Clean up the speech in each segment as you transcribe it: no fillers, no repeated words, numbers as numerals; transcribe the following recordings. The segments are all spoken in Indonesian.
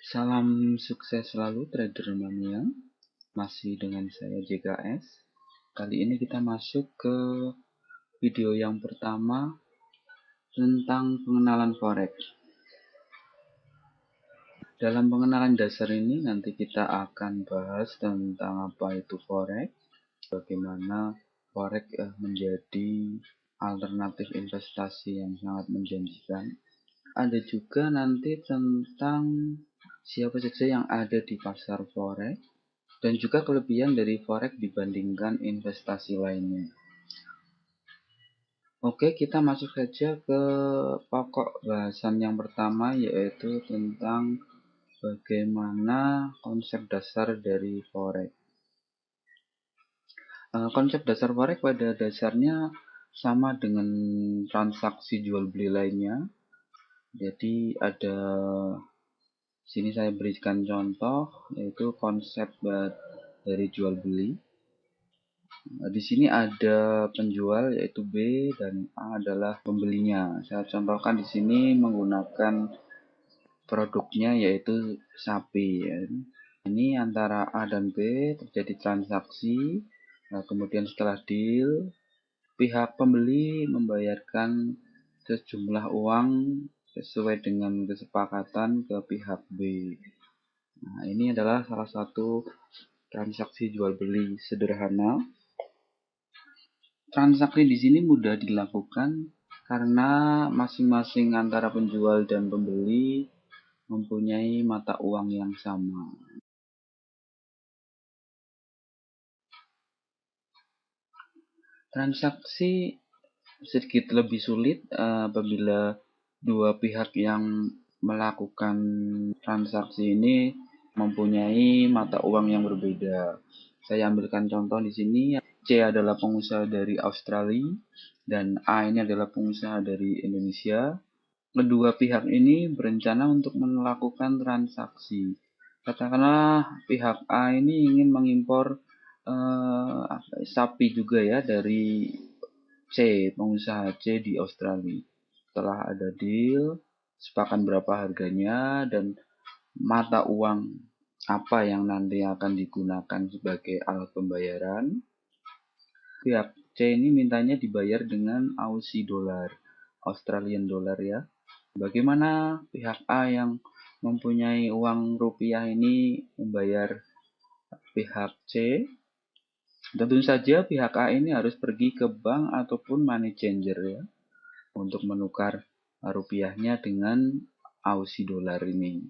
Salam sukses selalu trader mania, masih dengan saya JKS. Kali ini kita masuk ke video yang pertama tentang pengenalan forex. Dalam pengenalan dasar ini nanti kita akan bahas tentang apa itu forex, bagaimana forex menjadi alternatif investasi yang sangat menjanjikan. Ada juga nanti tentang siapa saja yang ada di pasar forex dan juga kelebihan dari forex dibandingkan investasi lainnya. Oke, kita masuk saja ke pokok bahasan yang pertama, yaitu tentang bagaimana konsep dasar dari forex. Konsep dasar forex pada dasarnya sama dengan transaksi jual beli lainnya. Jadi ada sini saya berikan contoh, yaitu konsep dari jual beli. Di sini ada penjual yaitu B dan A adalah pembelinya. Saya contohkan di sini menggunakan produknya yaitu sapi. Ini antara A dan B terjadi transaksi. Nah, kemudian setelah deal, pihak pembeli membayarkan sejumlah uang sesuai dengan kesepakatan ke pihak B. Nah, ini adalah salah satu transaksi jual beli sederhana. Transaksi di sini mudah dilakukan karena masing-masing antara penjual dan pembeli mempunyai mata uang yang sama. Transaksi sedikit lebih sulit apabila dua pihak yang melakukan transaksi ini mempunyai mata uang yang berbeda. Saya ambilkan contoh di sini. C adalah pengusaha dari Australia dan A ini adalah pengusaha dari Indonesia. Kedua pihak ini berencana untuk melakukan transaksi. Katakanlah pihak A ini ingin mengimpor sapi juga ya dari C, pengusaha C di Australia. Setelah ada deal, sepakat berapa harganya dan mata uang apa yang nanti akan digunakan sebagai alat pembayaran. Pihak C ini mintanya dibayar dengan Aussie dollar, Australian dollar ya. Bagaimana pihak A yang mempunyai uang rupiah ini membayar pihak C? Tentu saja pihak A ini harus pergi ke bank ataupun money changer ya, untuk menukar rupiahnya dengan Aussie dollar ini.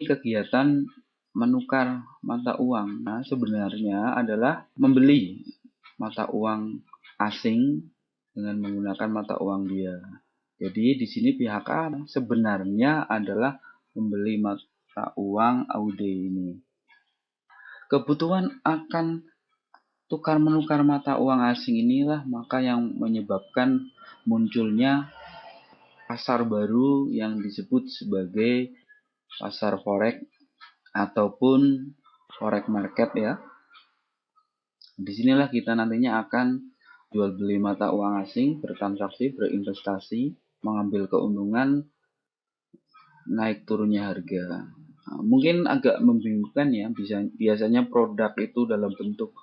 Kegiatan menukar mata uang sebenarnya adalah membeli mata uang asing dengan menggunakan mata uang dia. Jadi di sini pihak A sebenarnya adalah membeli mata uang AUD ini. Kebutuhan akan tukar menukar mata uang asing inilah maka yang menyebabkan munculnya pasar baru yang disebut sebagai pasar forex ataupun forex market ya. Disinilah kita nantinya akan jual beli mata uang asing, bertransaksi, berinvestasi, mengambil keuntungan naik turunnya harga. Nah, mungkin agak membingungkan ya, biasanya produk itu dalam bentuk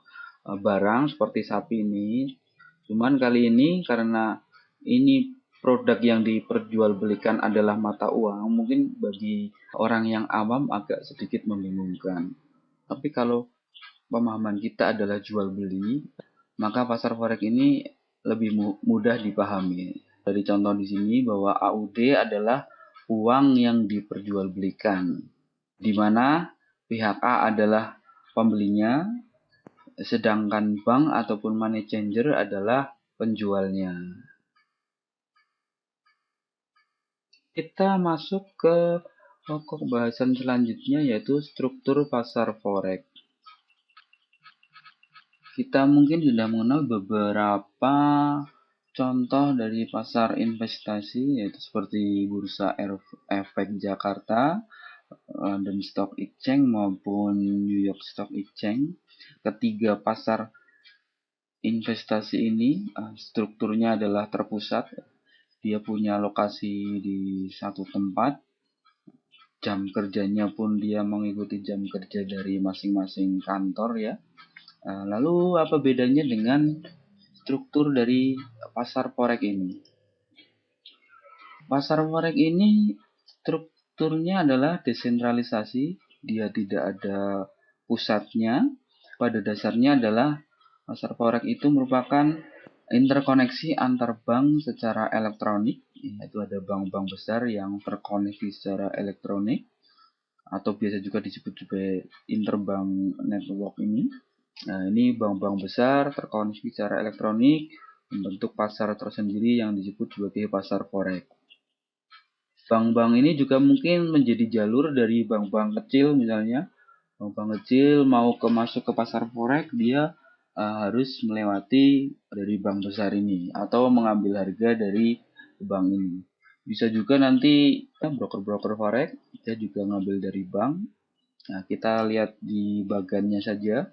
barang seperti sapi ini. Cuman kali ini karena ini produk yang diperjualbelikan adalah mata uang, mungkin bagi orang yang awam agak sedikit membingungkan. Tapi kalau pemahaman kita adalah jual beli, maka pasar forex ini lebih mudah dipahami. Dari contoh di sini bahwa AUD adalah uang yang diperjualbelikan, di mana pihak A adalah pembelinya, sedangkan bank ataupun money changer adalah penjualnya. Kita masuk ke pokok bahasan selanjutnya, yaitu struktur pasar forex. Kita mungkin sudah mengenal beberapa contoh dari pasar investasi, yaitu seperti Bursa Efek Jakarta, London Stock Exchange maupun New York Stock Exchange. Ketiga pasar investasi ini strukturnya adalah terpusat. Dia punya lokasi di satu tempat. jam kerjanya pun dia mengikuti jam kerja dari masing-masing kantor ya. Lalu apa bedanya dengan struktur dari pasar forex ini? Pasar forex ini strukturnya adalah desentralisasi, dia tidak ada pusatnya. Pada dasarnya adalah pasar forex itu merupakan interkoneksi antar bank secara elektronik, yaitu ada bank-bank besar yang terkoneksi secara elektronik atau biasa juga disebut sebagai interbank network ini. Nah, ini bank-bank besar terkoneksi secara elektronik membentuk pasar tersendiri yang disebut sebagai pasar forex. Bank-bank ini juga mungkin menjadi jalur dari bank-bank kecil misalnya. Bank-bank kecil mau masuk ke pasar forex, dia harus melewati dari bank besar ini atau mengambil harga dari bank ini. Bisa juga nanti broker-broker forex, dia juga ngambil dari bank. Nah, kita lihat di bagannya saja.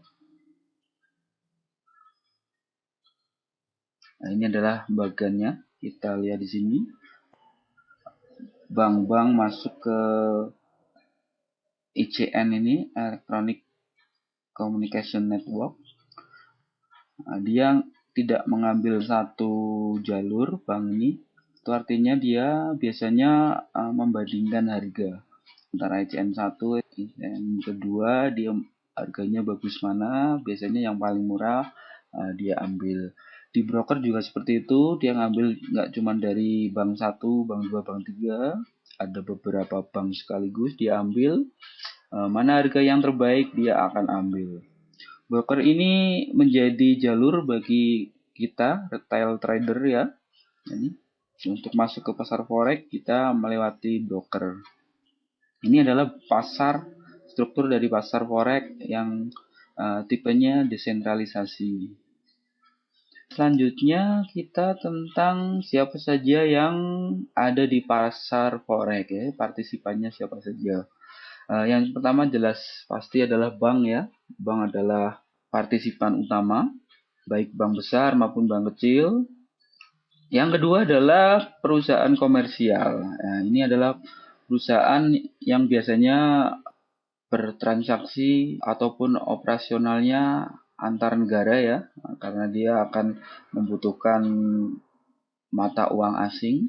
Nah, ini adalah bagannya. Kita lihat di sini. Bank-bank masuk ke ICN ini, Electronic Communication Network. Nah, dia tidak mengambil satu jalur bank ini. Itu artinya dia biasanya membandingkan harga antara ICN 1, ICN kedua, dia harganya bagus mana, biasanya yang paling murah dia ambil. Di broker juga seperti itu, dia ngambil nggak cuma dari bank 1, bank 2, bank 3, ada beberapa bank sekaligus dia ambil. Mana harga yang terbaik dia akan ambil. Broker ini menjadi jalur bagi kita retail trader ya. Jadi, untuk masuk ke pasar forex kita melewati broker. Ini adalah struktur dari pasar forex yang tipenya desentralisasi. Selanjutnya kita tentang siapa saja yang ada di pasar forex ya, partisipannya siapa saja. Yang pertama jelas pasti adalah bank ya. Bank adalah partisipan utama, baik bank besar maupun bank kecil. Yang kedua adalah perusahaan komersial. Nah, ini adalah perusahaan yang biasanya bertransaksi ataupun operasionalnya antar negara ya, karena dia akan membutuhkan mata uang asing.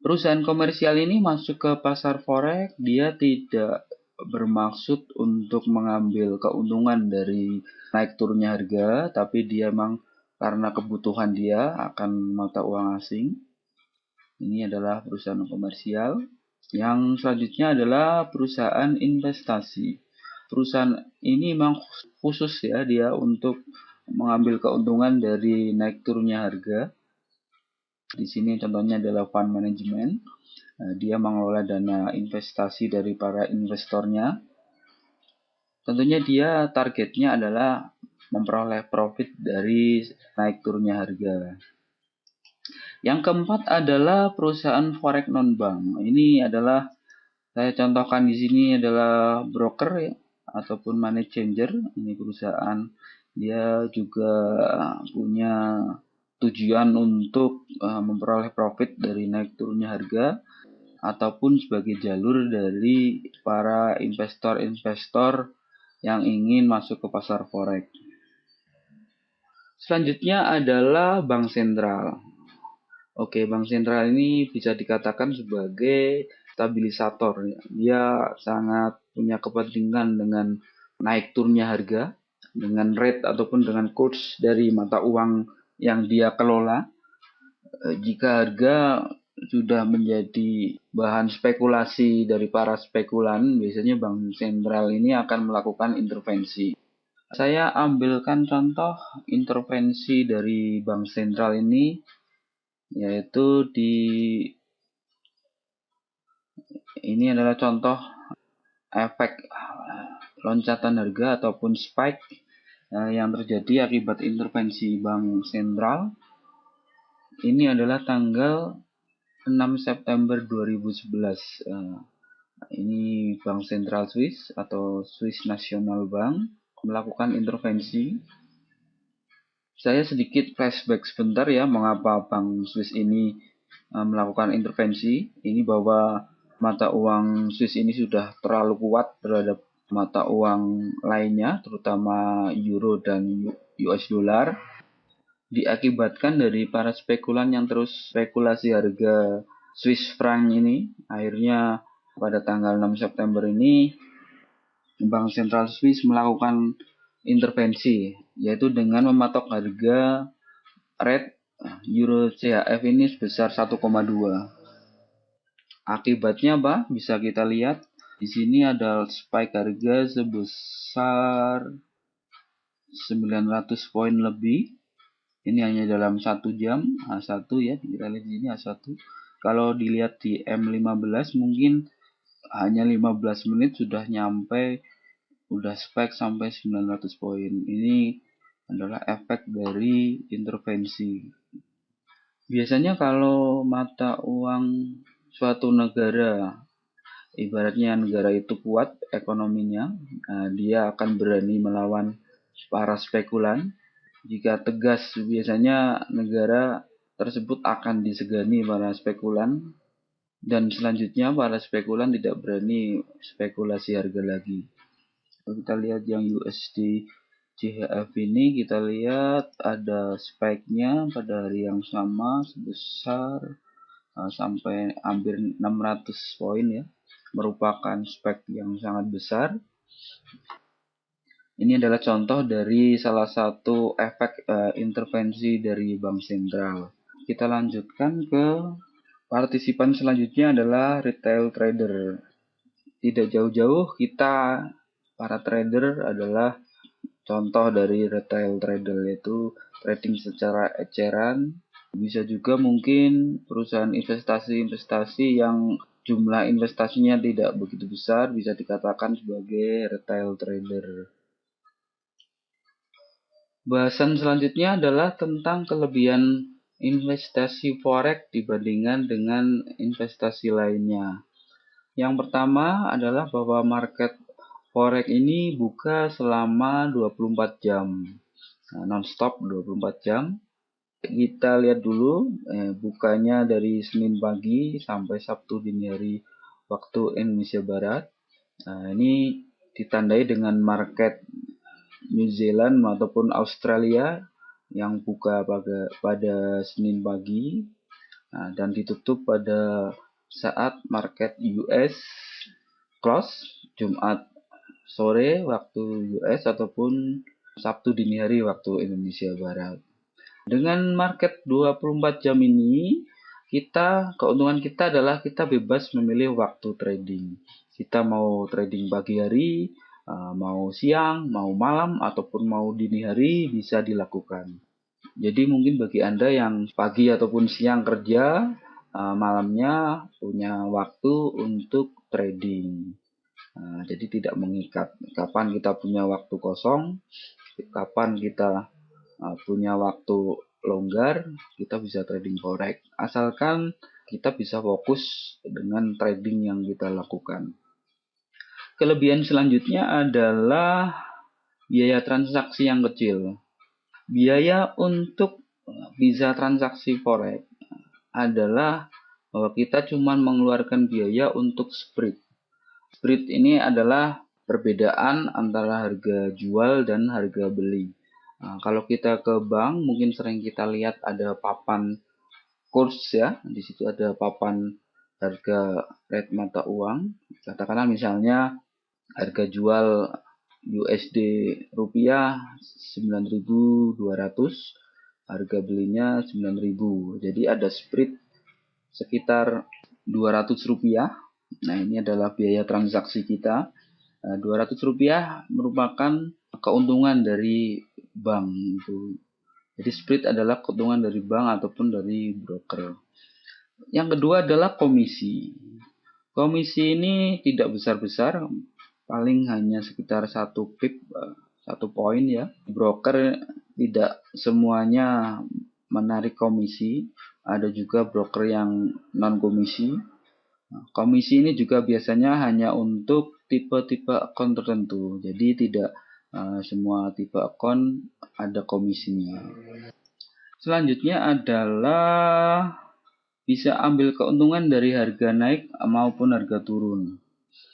Perusahaan komersial ini masuk ke pasar forex, dia tidak bermaksud untuk mengambil keuntungan dari naik turunnya harga, tapi dia memang karena kebutuhan dia akan mata uang asing. Ini adalah perusahaan komersial. Yang selanjutnya adalah perusahaan investasi. Perusahaan ini memang khusus ya dia untuk mengambil keuntungan dari naik turunnya harga. Di sini contohnya adalah fund management. Dia mengelola dana investasi dari para investornya. Tentunya dia targetnya adalah memperoleh profit dari naik turunnya harga. Yang keempat adalah perusahaan forex non-bank. Ini adalah saya contohkan di sini adalah broker ya, ataupun money changer. Ini perusahaan dia juga punya tujuan untuk memperoleh profit dari naik turunnya harga ataupun sebagai jalur dari para investor-investor yang ingin masuk ke pasar forex. Selanjutnya adalah bank sentral. Oke, bank sentral ini bisa dikatakan sebagai stabilisator. Dia sangat punya kepentingan dengan naik turunnya harga, dengan rate ataupun dengan kurs dari mata uang yang dia kelola. Jika harga sudah menjadi bahan spekulasi dari para spekulan, biasanya bank sentral ini akan melakukan intervensi. Saya ambilkan contoh intervensi dari bank sentral ini, yaitu ini adalah contoh efek loncatan harga ataupun spike yang terjadi akibat intervensi bank sentral. Ini adalah tanggal 6 September 2011. Ini Bank Sentral Swiss atau Swiss National Bank melakukan intervensi. Saya sedikit flashback sebentar ya, mengapa Bank Swiss ini melakukan intervensi. Ini bahwa mata uang Swiss ini sudah terlalu kuat terhadap mata uang lainnya, terutama euro dan US dollar, diakibatkan dari para spekulan yang terus spekulasi harga Swiss franc ini. Akhirnya pada tanggal 6 September ini Bank Sentral Swiss melakukan intervensi, yaitu dengan mematok harga rate Euro CHF ini sebesar 1,2. Akibatnya apa? Bisa kita lihat di sini ada spike harga sebesar 900 poin lebih. Ini hanya dalam 1 jam H1 ya, kita lihat di sini H1. Kalau dilihat di M15 mungkin hanya 15 menit sudah nyampe, udah spike sampai 900 poin. Ini adalah efek dari intervensi. Biasanya kalau mata uang suatu negara, ibaratnya negara itu kuat ekonominya, dia akan berani melawan para spekulan. Jika tegas, biasanya negara tersebut akan disegani para spekulan, dan selanjutnya para spekulan tidak berani spekulasi harga lagi. Kalau kita lihat yang USD CHF ini, kita lihat ada spike-nya pada hari yang sama sebesar sampai hampir 600 poin ya, merupakan spike yang sangat besar. Ini adalah contoh dari salah satu efek intervensi dari bank sentral. Kita lanjutkan ke partisipan selanjutnya adalah retail trader. Tidak jauh-jauh kita para trader adalah contoh dari retail trader, yaitu trading secara eceran. Bisa juga mungkin perusahaan investasi-investasi yang jumlah investasinya tidak begitu besar, bisa dikatakan sebagai retail trader. Bahasan selanjutnya adalah tentang kelebihan investasi forex dibandingkan dengan investasi lainnya. Yang pertama adalah bahwa market forex ini buka selama 24 jam. Non-stop 24 jam. Kita lihat dulu bukanya dari Senin pagi sampai Sabtu dini hari waktu Indonesia Barat. Ini ditandai dengan market New Zealand ataupun Australia yang buka pada Senin pagi dan ditutup pada saat market US close Jumat sore waktu US ataupun Sabtu dini hari waktu Indonesia Barat. Dengan market 24 jam ini, keuntungan kita adalah kita bebas memilih waktu trading. Kita mau trading pagi hari, mau siang, mau malam, ataupun mau dini hari bisa dilakukan. Jadi mungkin bagi Anda yang pagi ataupun siang kerja, malamnya punya waktu untuk trading. Jadi tidak mengikat kapan kita punya waktu kosong, kapan kita punya waktu longgar, kita bisa trading forex. Asalkan kita bisa fokus dengan trading yang kita lakukan. Kelebihan selanjutnya adalah biaya transaksi yang kecil. Biaya untuk bisa transaksi forex adalah bahwa kita cuma mengeluarkan biaya untuk spread. Spread ini adalah perbedaan antara harga jual dan harga beli. Kalau kita ke bank, mungkin sering kita lihat ada papan kurs ya. Di situ ada papan harga rate mata uang. Katakanlah misalnya harga jual USD rupiah 9.200, harga belinya 9.000. Jadi ada spread sekitar 200 rupiah. Nah, ini adalah biaya transaksi kita. 200 rupiah merupakan keuntungan dari bank itu. Jadi spread adalah keuntungan dari bank ataupun dari broker. Yang kedua adalah komisi. Komisi ini tidak besar-besar, paling hanya sekitar 1 pip, 1 poin ya. Broker tidak semuanya menarik komisi, ada juga broker yang non komisi. Komisi ini juga biasanya hanya untuk tipe-tipe akun tertentu, jadi tidak semua tipe akun ada komisinya. Selanjutnya adalah bisa ambil keuntungan dari harga naik maupun harga turun.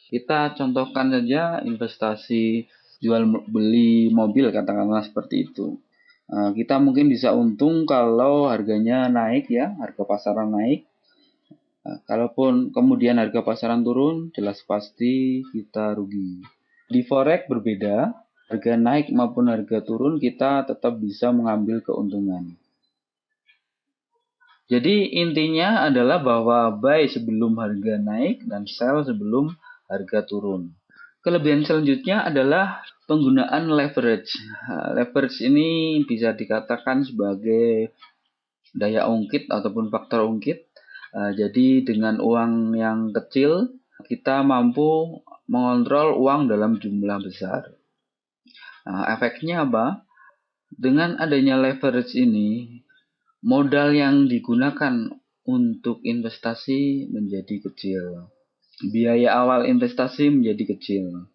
Kita contohkan saja investasi jual beli mobil, katakanlah seperti itu. Kita mungkin bisa untung kalau harganya naik ya, harga pasaran naik. Kalaupun kemudian harga pasaran turun, jelas pasti kita rugi. Di forex berbeda, harga naik maupun harga turun kita tetap bisa mengambil keuntungan. Jadi intinya adalah bahwa buy sebelum harga naik dan sell sebelum harga turun. Kelebihan selanjutnya adalah penggunaan leverage. Leverage ini bisa dikatakan sebagai daya ungkit ataupun faktor ungkit. Jadi dengan uang yang kecil kita mampu mengontrol uang dalam jumlah besar. Efeknya apa? Dengan adanya leverage ini, modal yang digunakan untuk investasi menjadi kecil. Biaya awal investasi menjadi kecil.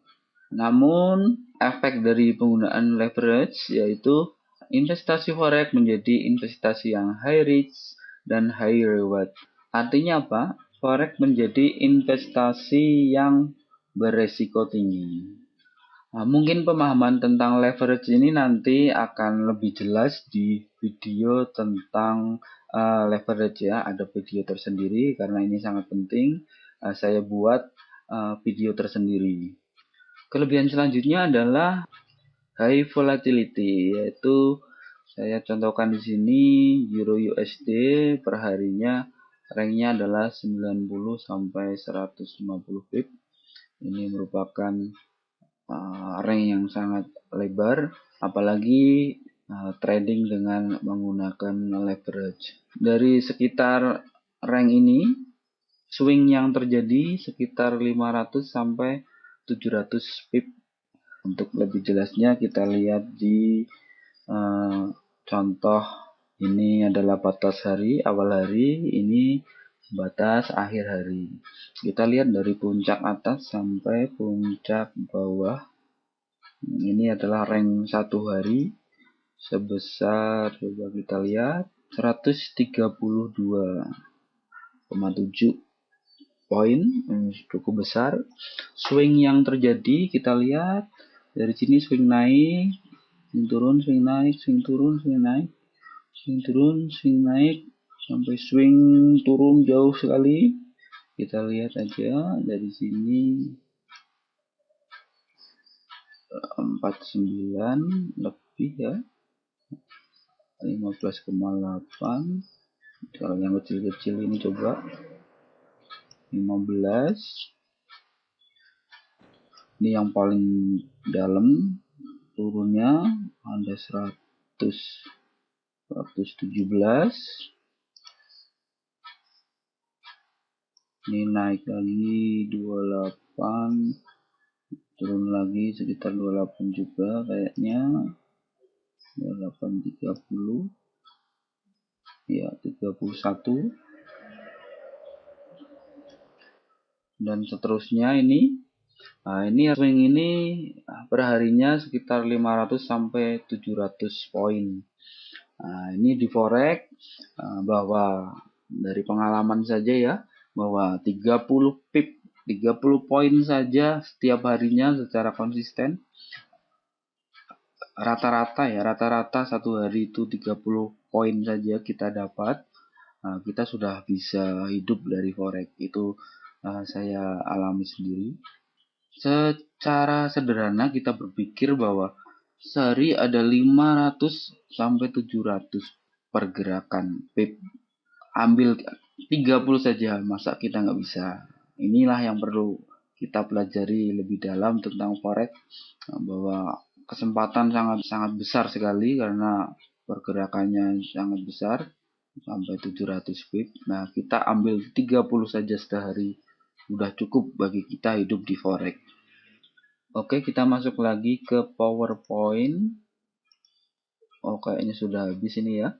Namun, efek dari penggunaan leverage yaitu investasi forex menjadi investasi yang high risk dan high reward. Artinya apa? Forex menjadi investasi yang beresiko tinggi. Mungkin pemahaman tentang leverage ini nanti akan lebih jelas di video tentang leverage ya. Ada video tersendiri karena ini sangat penting. Saya buat video tersendiri. Kelebihan selanjutnya adalah high volatility, yaitu saya contohkan di sini Euro USD per harinya ranknya adalah 90 sampai 150 pip. Ini merupakan rank yang sangat lebar, apalagi trading dengan menggunakan leverage. Dari sekitar rank ini, swing yang terjadi sekitar 500 sampai 700 pip. Untuk lebih jelasnya kita lihat di contoh ini adalah batas hari, awal hari, ini batas akhir hari. Kita lihat dari puncak atas sampai puncak bawah. Ini adalah rank satu hari sebesar, coba kita lihat, 132,7 poin, cukup besar. Swing yang terjadi kita lihat dari sini, swing naik, swing turun, swing naik, swing turun, swing naik, swing turun, swing naik, sampai swing turun jauh sekali. Kita lihat aja dari sini 49 lebih ya, 15,8. Kalau yang kecil-kecil ini coba 15. Ini yang paling dalam, turunnya ada 117. Ini naik lagi 28, turun lagi sekitar 28 juga kayaknya, 28, 30 ya, 31 dan seterusnya. Ini swing ini perharinya sekitar 500 sampai 700 poin. Ini di forex, bahwa dari pengalaman saja ya, bahwa 30 pip, 30 poin saja setiap harinya secara konsisten, rata-rata satu hari itu 30 poin saja kita dapat, kita sudah bisa hidup dari forex. Itu saya alami sendiri. Secara sederhana kita berpikir bahwa sehari ada 500 sampai 700 pergerakan pip. Ambil 30 saja, masa kita nggak bisa? Inilah yang perlu kita pelajari lebih dalam tentang forex, bahwa kesempatan sangat besar sekali karena pergerakannya sangat besar sampai 700 pip. Nah, kita ambil 30 saja sehari, sudah cukup bagi kita hidup di forex. Oke, kita masuk lagi ke PowerPoint. Kayaknya sudah habis ini ya.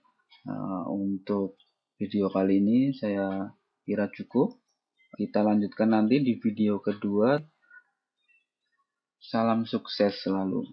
Untuk video kali ini saya kira cukup. Kita lanjutkan nanti di video kedua. Salam sukses selalu.